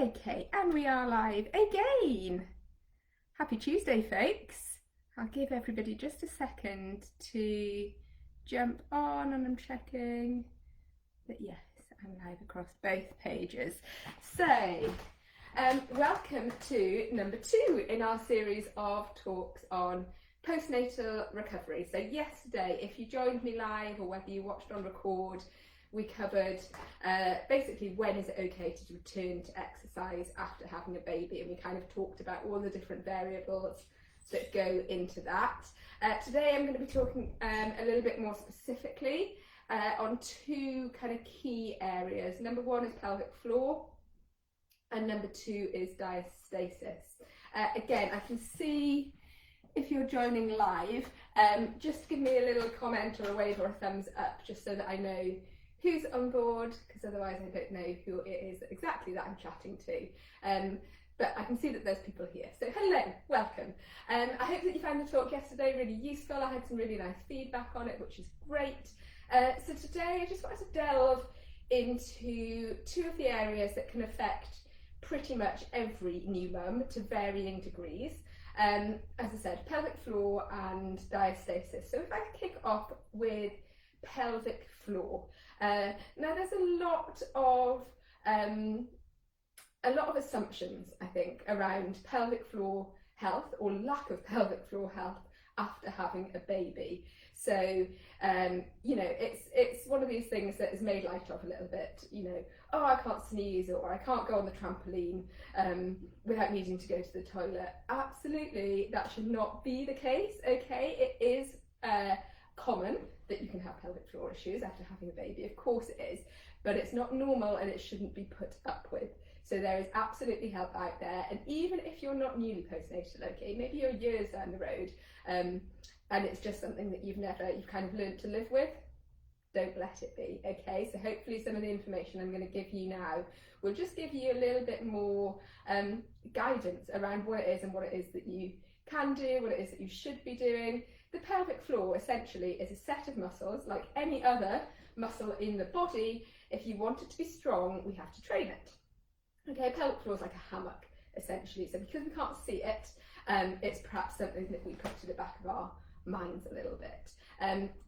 Okay, and we are live again. Happy Tuesday, folks. I'll give everybody just a second to jump on, and I'm checking that yes, I'm live across both pages. So, welcome to number 2 in our series of talks on postnatal recovery. So yesterday, if you joined me live or whether you watched on record, we covered basically when is it okay to return to exercise after having a baby, and we kind of talked about all the different variables that go into that. Today I'm going to be talking a little bit more specifically on 2 kind of key areas. Number 1 is pelvic floor, and number 2 is diastasis. Again, I can see if you're joining live, just give me a little comment or a wave or a thumbs up just so that I know who's on board, because otherwise I don't know who it is exactly that I'm chatting to. But I can see that there's people here. So hello, welcome. I hope that you found the talk yesterday really useful. I had some really nice feedback on it, which is great. So today I just wanted to delve into 2 of the areas that can affect pretty much every new mum to varying degrees. As I said, pelvic floor and diastasis. So if I kick off with pelvic floor. Now there's a lot of assumptions, I think, around pelvic floor health or lack of pelvic floor health after having a baby. So you know, it's one of these things that is made light of a little bit. You know, oh, I can't sneeze, or I can't go on the trampoline without needing to go to the toilet. Absolutely, that should not be the case. Okay, it is common that you can have pelvic floor issues after having a baby, of course it is, but it's not normal and it shouldn't be put up with. So there is absolutely help out there, and even if you're not newly postnatal, okay, maybe you're years down the road and it's just something that you've kind of learned to live with, don't let it be, okay? So hopefully some of the information I'm going to give you now will just give you a little bit more guidance around what it is and what it is that you can do, what it is that you should be doing. The pelvic floor essentially is a set of muscles like any other muscle in the body. If you want it to be strong, we have to train it. Okay, pelvic floor is like a hammock essentially. So because we can't see it, it's perhaps something that we put to the back of our minds a little bit.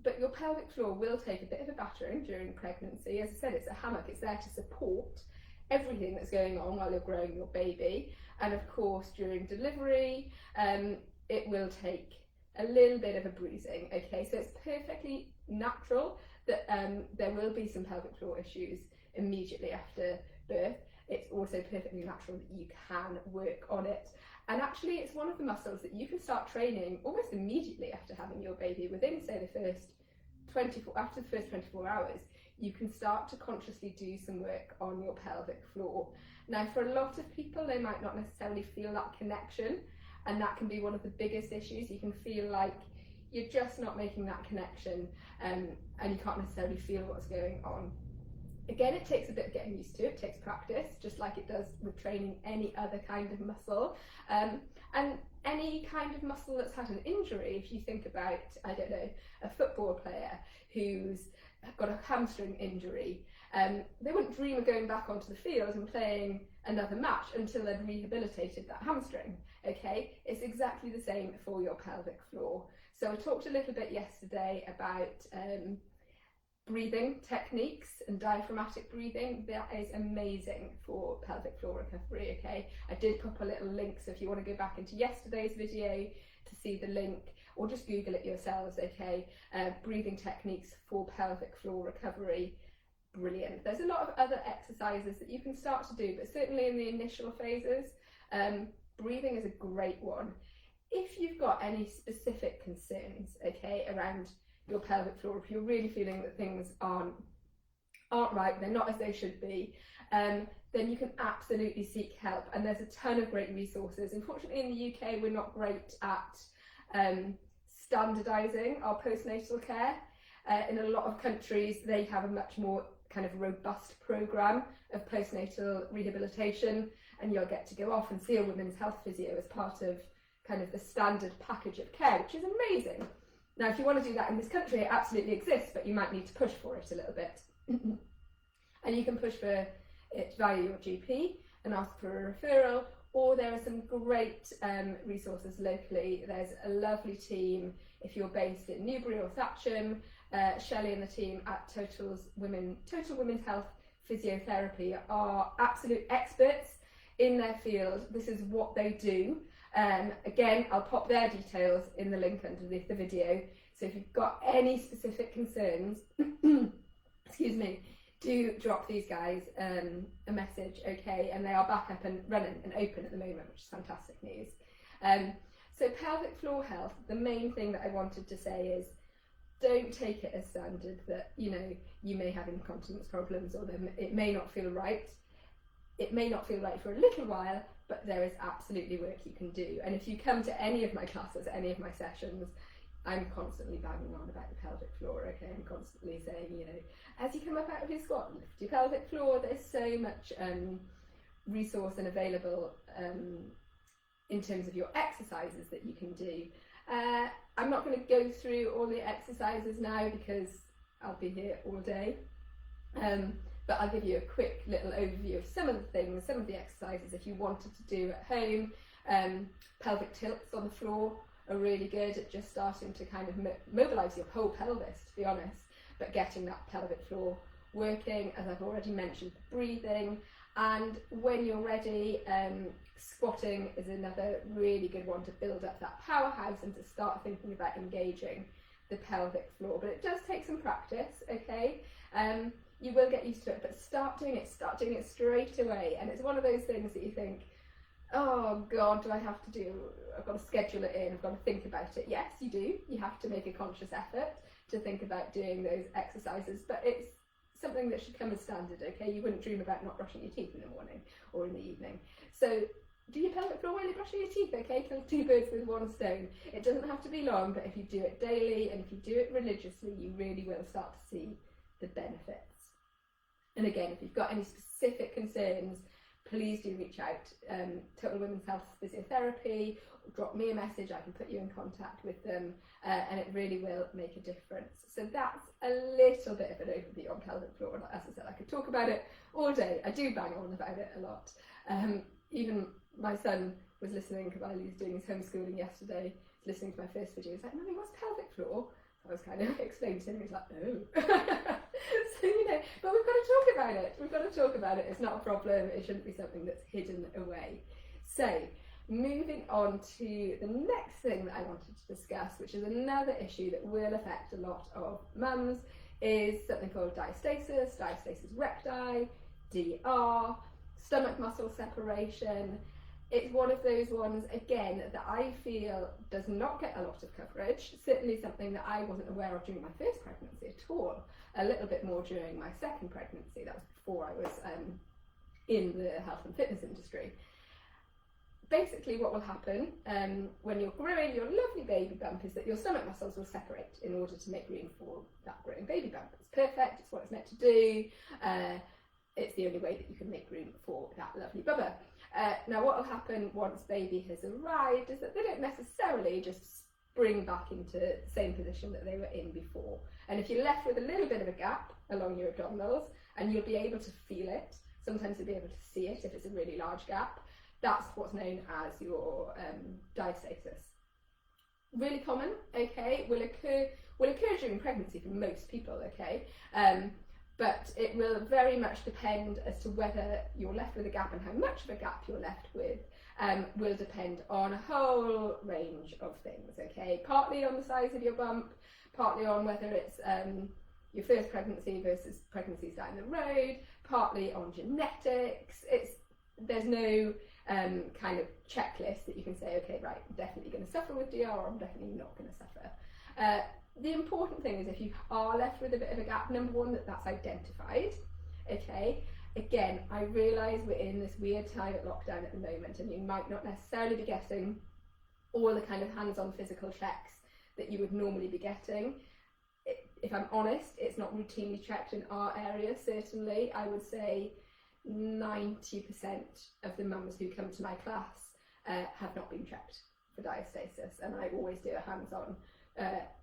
But your pelvic floor will take a bit of a battering during pregnancy. As I said, it's a hammock. It's there to support everything that's going on while you're growing your baby. And of course, during delivery, it will take a little bit of a bruising, okay? So it's perfectly natural that there will be some pelvic floor issues immediately after birth. It's also perfectly natural that you can work on it. And actually, it's one of the muscles that you can start training almost immediately after having your baby. Within, say, after the first 24 hours, you can start to consciously do some work on your pelvic floor. Now, for a lot of people, they might not necessarily feel that connection, and that can be one of the biggest issues. You can feel like you're just not making that connection, and you can't necessarily feel what's going on. Again, it takes a bit of getting used to. It takes practice, just like it does with training any other kind of muscle. And any kind of muscle that's had an injury, if you think about, I don't know, a football player who's got a hamstring injury, they wouldn't dream of going back onto the field and playing another match until they've rehabilitated that hamstring, okay? It's exactly the same for your pelvic floor. So I talked a little bit yesterday about breathing techniques and diaphragmatic breathing. That is amazing for pelvic floor recovery, okay? I did put a little link, so if you want to go back into yesterday's video to see the link, or just Google it yourselves, okay? Breathing techniques for pelvic floor recovery, brilliant. There's a lot of other exercises that you can start to do, but certainly in the initial phases, breathing is a great one. If you've got any specific concerns, okay, around your pelvic floor, if you're really feeling that things aren't right, they're not as they should be, then you can absolutely seek help, and there's a ton of great resources. Unfortunately, in the UK, we're not great at standardising our postnatal care. In a lot of countries, they have a much more kind of robust programme of postnatal rehabilitation, and you'll get to go off and see a women's health physio as part of kind of the standard package of care, which is amazing. Now, if you want to do that in this country, it absolutely exists, but you might need to push for it a little bit. And you can push for it via your GP, and ask for a referral, or there are some great resources locally. There's a lovely team if you're based in Newbury or Thatcham. Shelley and the team at Total Women's Health Physiotherapy are absolute experts in their field. This is what they do. Again, I'll pop their details in the link underneath the video. So if you've got any specific concerns, excuse me, do drop these guys a message, okay? And they are back up and running and open at the moment, which is fantastic news. So pelvic floor health, the main thing that I wanted to say is, don't take it as standard that, you know, you may have incontinence problems, or it may not feel right. It may not feel right for a little while, but there is absolutely work you can do. And if you come to any of my classes, any of my sessions, I'm constantly banging on about the pelvic floor, okay? I'm constantly saying, you know, as you come up out of your squat, lift your pelvic floor. There's so much resource and available in terms of your exercises that you can do. I'm not going to go through all the exercises now because I'll be here all day, but I'll give you a quick little overview of some of the things, some of the exercises if you wanted to do at home. Pelvic tilts on the floor are really good at just starting to kind of mobilise your whole pelvis, to be honest, but getting that pelvic floor working, as I've already mentioned, breathing. And when you're ready, squatting is another really good one to build up that powerhouse and to start thinking about engaging the pelvic floor. But it does take some practice, okay? You will get used to it, but start doing it straight away. And it's one of those things that you think, oh God, do I have to do, I've got to schedule it in, I've got to think about it. Yes, you do. You have to make a conscious effort to think about doing those exercises, but it's something that should come as standard, okay? You wouldn't dream about not brushing your teeth in the morning or in the evening. So do your pelvic floor while you're brushing your teeth, okay? Kill two birds with one stone. It doesn't have to be long, but if you do it daily and if you do it religiously, you really will start to see the benefits. And again, if you've got any specific concerns, please do reach out. Total Women's Health Physiotherapy, drop me a message, I can put you in contact with them, and it really will make a difference. So that's a little bit of an overview on pelvic floor. And as I said, I could talk about it all day. I do bang on about it a lot. Even my son was listening while he was doing his homeschooling yesterday, listening to my first video. He's like, Mummy, what's pelvic floor? I was kind of explaining to him, he's like, oh. So, you know, but we've got to talk about it. We've got to talk about it. It's not a problem. It shouldn't be something that's hidden away. So, moving on to the next thing that I wanted to discuss, which is another issue that will affect a lot of mums, is something called diastasis, diastasis recti, DR, stomach muscle separation. It's one of those ones, again, that I feel does not get a lot of coverage. Certainly something that I wasn't aware of during my first pregnancy at all. A little bit more during my second pregnancy. That was before I was in the health and fitness industry. Basically what will happen when you're growing your lovely baby bump is that your stomach muscles will separate in order to make room for that growing baby bump. It's perfect, it's what it's meant to do. It's the only way that you can make room for that lovely bubba. Now what will happen once baby has arrived is that they don't necessarily just spring back into the same position that they were in before. And if you're left with a little bit of a gap along your abdominals, and you'll be able to feel it, sometimes you'll be able to see it if it's a really large gap, that's what's known as your diastasis. Really common, okay, will occur during pregnancy for most people, okay, but it will very much depend as to whether you're left with a gap, and how much of a gap you're left with will depend on a whole range of things, okay, partly on the size of your bump, partly on whether it's your first pregnancy versus pregnancies down the road, partly on genetics. There's no kind of checklist that you can say, okay, right, I'm definitely going to suffer with DR, or I'm definitely not going to suffer. The important thing is, if you are left with a bit of a gap, number one, that's identified, okay? Again, I realise we're in this weird time at lockdown at the moment, and you might not necessarily be getting all the kind of hands-on physical checks that you would normally be getting. If I'm honest, it's not routinely checked in our area, certainly. I would say 90% of the mums who come to my class have not been checked for diastasis, and I always do a hands-on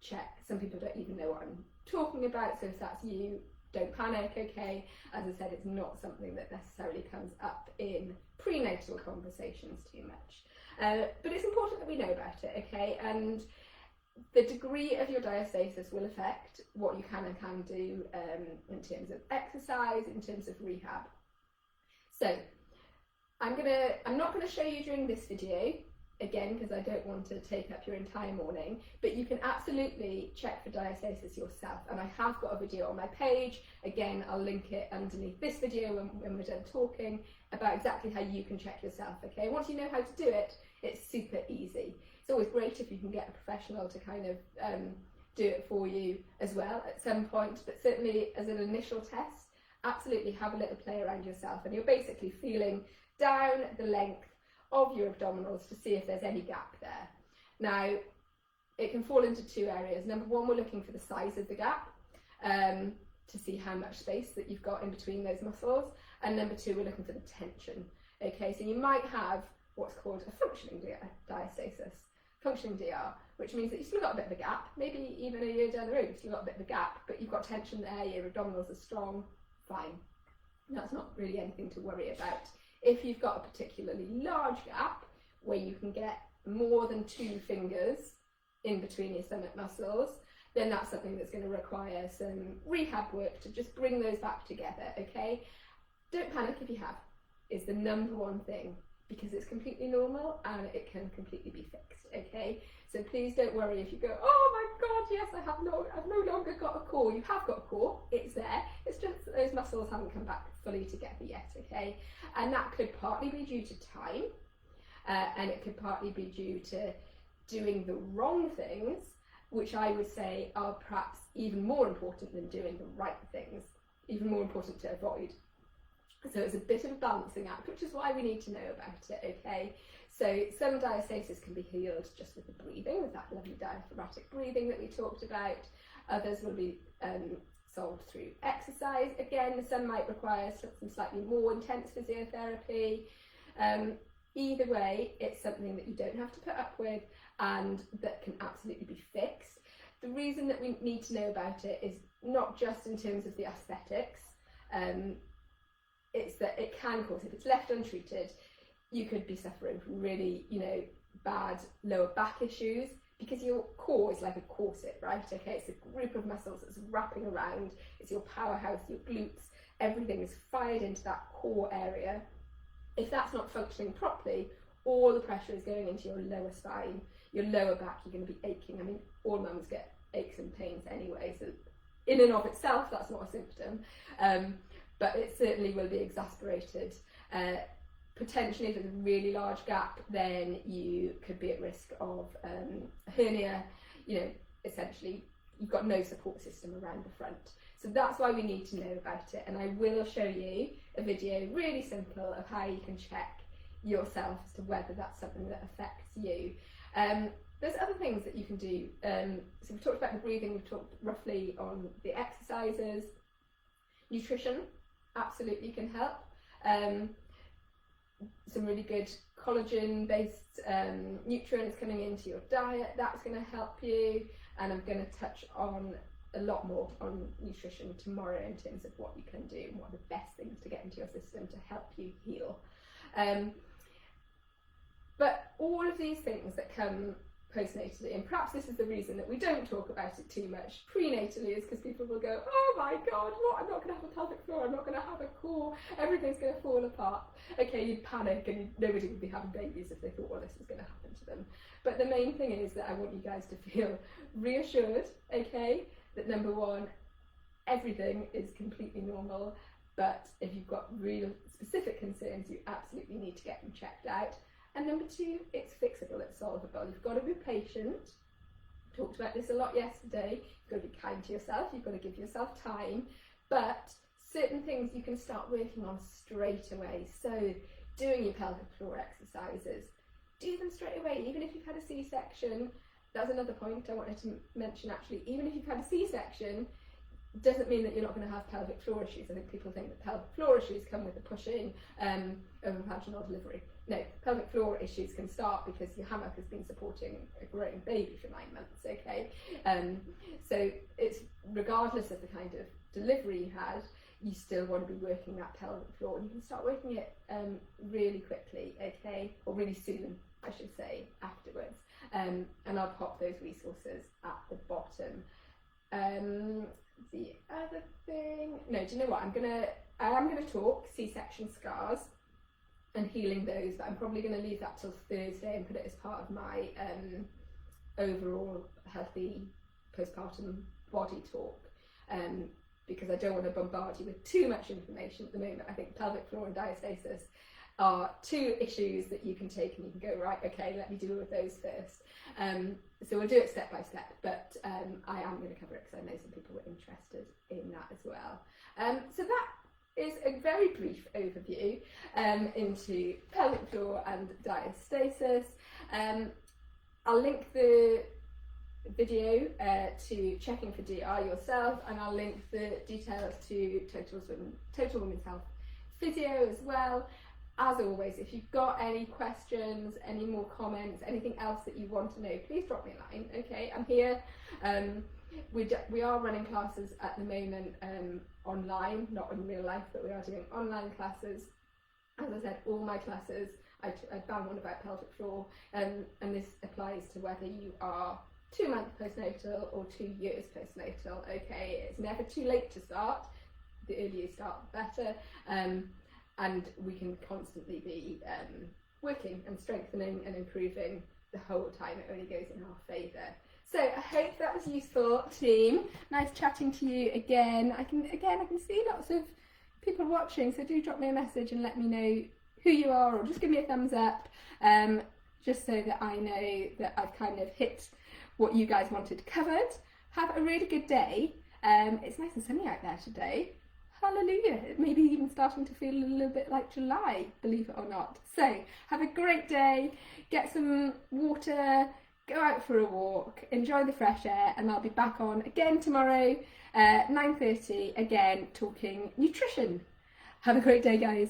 check. Some people don't even know what I'm talking about, so if that's you, don't panic, okay? As I said, it's not something that necessarily comes up in prenatal conversations too much. But it's important that we know about it, okay? And the degree of your diastasis will affect what you can and can do in terms of exercise, in terms of rehab. So I'm not going to show you during this video, again, because I don't want to take up your entire morning, but you can absolutely check for diastasis yourself. And I have got a video on my page. Again, I'll link it underneath this video when we're done talking about exactly how you can check yourself, okay? Once you know how to do it, it's super easy. It's always great if you can get a professional to kind of do it for you as well at some point, but certainly as an initial test, absolutely have a little play around yourself, and you're basically feeling down the length of your abdominals to see if there's any gap there. Now, it can fall into two areas. Number one, we're looking for the size of the gap to see how much space that you've got in between those muscles. And number two, we're looking for the tension. Okay, so you might have what's called a functioning diastasis, functioning DR, which means that you've still got a bit of a gap, maybe even a year down the road, you've still got a bit of a gap, but you've got tension there, your abdominals are strong, fine. That's not really anything to worry about. If you've got a particularly large gap where you can get more than 2 fingers in between your stomach muscles, then that's something that's going to require some rehab work to just bring those back together, okay? Don't panic if you have, is the number one thing, because it's completely normal and it can completely be fixed, okay? So please don't worry if you go, oh my God, yes, I've no longer got a core. You have got a core, it's there. It's just that those muscles haven't come back fully together yet, okay? And that could partly be due to time, and it could partly be due to doing the wrong things, which I would say are perhaps even more important than doing the right things, even more important to avoid. So it's a bit of a balancing act, which is why we need to know about it, okay? So some diastasis can be healed just with the breathing, with that lovely diaphragmatic breathing that we talked about. Others will be solved through exercise. Again, some might require some slightly more intense physiotherapy. Either way, it's something that you don't have to put up with and that can absolutely be fixed. The reason that we need to know about it is not just in terms of the aesthetics, it's that it can cause, if it's left untreated, you could be suffering from really, bad lower back issues, because your core is like a corset, right? Okay, it's a group of muscles that's wrapping around, it's your powerhouse, your glutes, everything is fired into that core area. If that's not functioning properly, all the pressure is going into your lower spine, your lower back, you're going to be aching. I mean, all mums get aches and pains anyway, so in and of itself, that's not a symptom. But it certainly will be exasperated. Potentially, if there's a really large gap, then you could be at risk of a hernia. Essentially, you've got no support system around the front. So that's why we need to know about it. And I will show you a video, really simple, of how you can check yourself as to whether that's something that affects you. There's other things that you can do. So we've talked about the breathing, we've talked roughly on the exercises. Nutrition absolutely can help. Some really good collagen-based nutrients coming into your diet, that's going to help you. And I'm going to touch on a lot more on nutrition tomorrow in terms of what you can do and what are the best things to get into your system to help you heal. But all of these things that come postnatally, and perhaps this is the reason that we don't talk about it too much prenatally, is because people will go, oh my God, what, I'm not going to have a pelvic floor, I'm not going to have a core, everything's going to fall apart. Okay, you'd panic and nobody would be having babies if they thought, well, this was going to happen to them. But the main thing is that I want you guys to feel reassured, okay, that number one, everything is completely normal, but if you've got real specific concerns, you absolutely need to get them checked out. And number two, it's fixable, it's solvable. You've got to be patient. We talked about this a lot yesterday. You've got to be kind to yourself, you've got to give yourself time, but certain things you can start working on straight away. So doing your pelvic floor exercises, do them straight away, even if you've had a C-section. That's another point I wanted to mention actually. Even if you've had a C-section, doesn't mean that you're not going to have pelvic floor issues. I think people think that pelvic floor issues come with the pushing of a vaginal delivery. No, pelvic floor issues can start because your hammock has been supporting a growing baby for 9 months, okay? So it's regardless of the kind of delivery you had, you still want to be working that pelvic floor, and you can start working it really quickly, okay? Or really soon, I should say, afterwards. And I'll pop those resources at the bottom. The other thing, no, do you know what? I am gonna talk C-section scars and healing those, but I'm probably going to leave that till Thursday and put it as part of my overall healthy postpartum body talk, because I don't want to bombard you with too much information at the moment. I think pelvic floor and diastasis are two issues that you can take and you can go, right, okay, let me deal with those first. So we'll do it step by step, but I am going to cover it because I know some people were interested in that as well. So that is a very brief overview into pelvic floor and diastasis. I'll link the video to checking for DR yourself, and I'll link the details to Total Women's Health physio as well. As always, if you've got any questions, any more comments, anything else that you want to know, please drop me a line, okay? I'm here. We are running classes at the moment online, not in real life, but we are doing online classes. As I said, all my classes, I found one about pelvic floor, and this applies to whether you are 2 months postnatal or 2 years postnatal, okay? It's never too late to start. The earlier you start, the better. And we can constantly be working and strengthening and improving the whole time. It only goes in our favour. So I hope that was useful, team. Nice chatting to you again. I can see lots of people watching, so do drop me a message and let me know who you are, or just give me a thumbs up, just so that I know that I've kind of hit what you guys wanted covered. Have a really good day. It's nice and sunny out there today. Hallelujah. Maybe even starting to feel a little bit like July, believe it or not. So have a great day, get some water, go out for a walk, enjoy the fresh air, and I'll be back on again tomorrow, 9:30, again talking nutrition. Have a great day, guys.